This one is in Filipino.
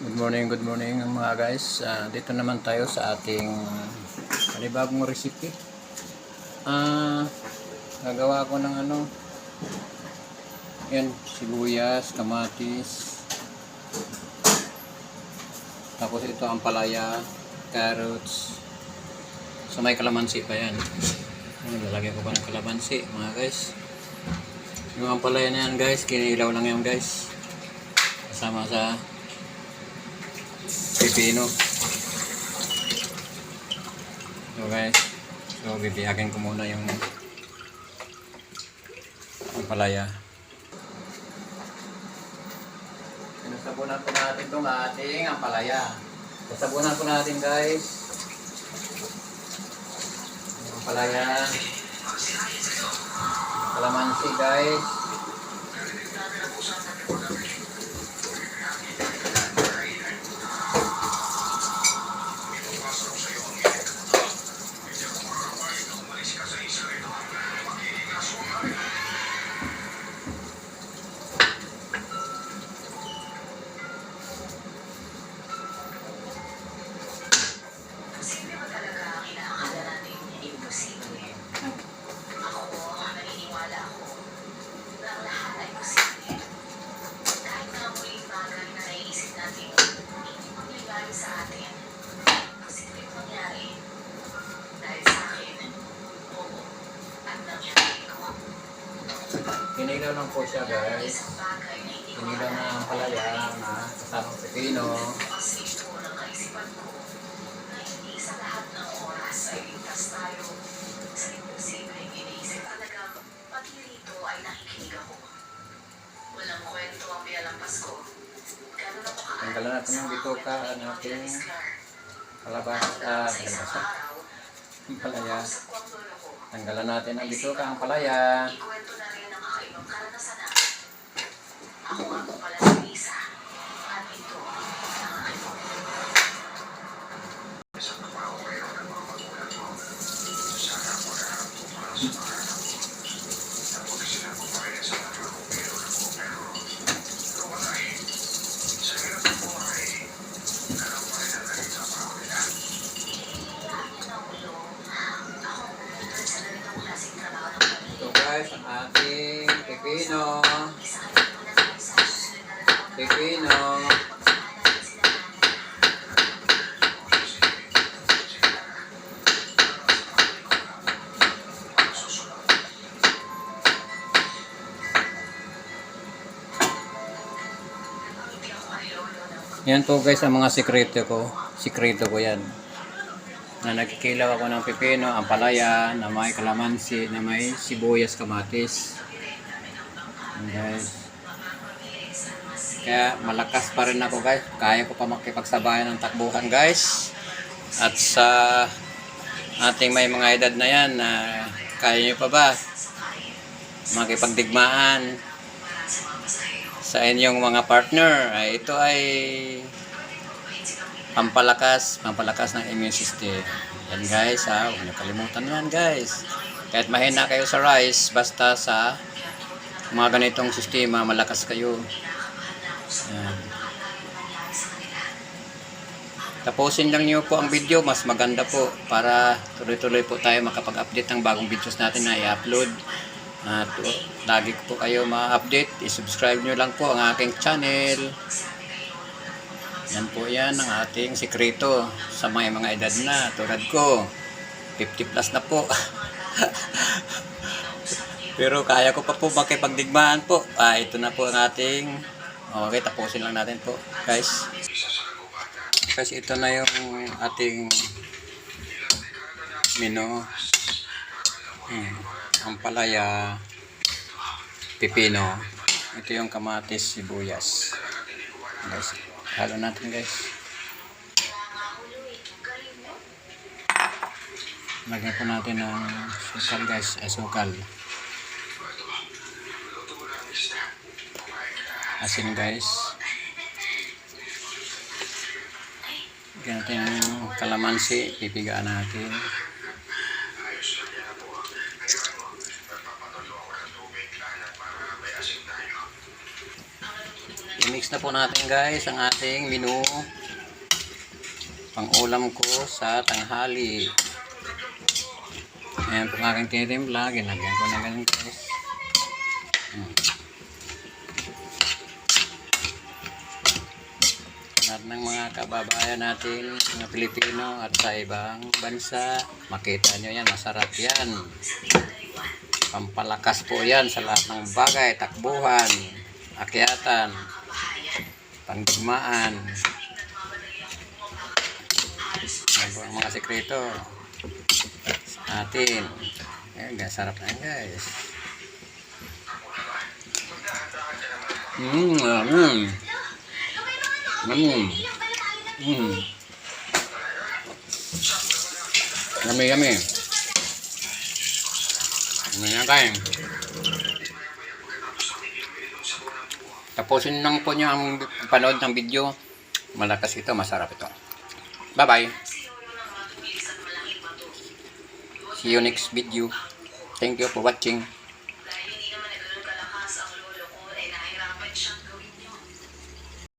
Good morning mga guys. Dito naman tayo sa ating panibagong recipe. Gagawa ko ng yan, sibuyas, kamatis. Tapos ito ang palaya, carrots. So may kalamansi pa yan. Lalagyan ko pa ng kalamansi mga guys. Yung ampalaya na yan guys, kinilaw lang yan guys. Kasama sa pipino. So guys, bibiyagin ko muna yung palaya. Sasabunan po natin itong ating ampalaya. Sasabunan po natin guys yung ampalaya, kalamansi guys. Kinilaw lang po siya guys. Kinilaw na ang palaya na kasamang pipino. Tanggalan natin ng bituka ang ating kalabasa. Ang palaya. Tanggalan natin ang bituka ang palaya. Ako nga po pala si Lisa. At ito ang aking ito guys, ang ating pipino. Yan po guys ang mga sikreto ko yan. Na nagkikilaw ako ng pipino, ampalaya, na may kalamansi, na may sibuyas, kamatis. And guys. Kaya malakas pa rin ako guys. Kaya ko pa makipagsabayan ng takbuhan guys. At sa ating may mga edad na yan, kaya nyo pa ba makipagdigmaan sa inyong mga partner? Ito ay pampalakas ng immune system. Yan guys ha. Huwag nyo kalimutan yan guys. Kahit mahina kayo sa rice, basta sa mga ganitong sistema, malakas kayo. Yan. Tapusin lang nyo po ang video, mas maganda po para tuloy-tuloy po tayo makapag-update ng bagong videos natin na i-upload. At lagi po kayo ma-update, i-subscribe nyo lang po ang aking channel. Yan po yan ang ating sikreto sa mga edad na tulad ko, 50 plus na po. Pero kaya ko pa po makipagdigmaan po. Ito na po ang ating okay, tapusin lang natin po guys. Kasi ito na yung ating menu. Ang palaya, pipino. Ito yung kamatis, sibuyas. Guys, halo natin guys. Lagyan po natin ng sukal guys, sukal. Asin guys. Lagyan natin yung kalamansi, pipigaan natin. I-mix na po natin guys ang ating menu. Pang ulam ko sa tanghali. Ayan po ang aking tinimpla. Ginagyan ko na ganun guys. Lahat ng mga kababayan natin, mga Pilipino at sa ibang bansa, makita nyo yan, masarap yan. Pampalakas po yan sa lahat ng bagay, takbuhan, akyatan, pandigmaan. Yan po ang mga sekreto sa atin. Ayan guys, sarap na yan guys. Yummy, yummy. Ganyan kayo. Tapusin lang po nyo ang panood ng video. Malakas ito, masarap ito. Bye-bye. See you next video. Thank you for watching.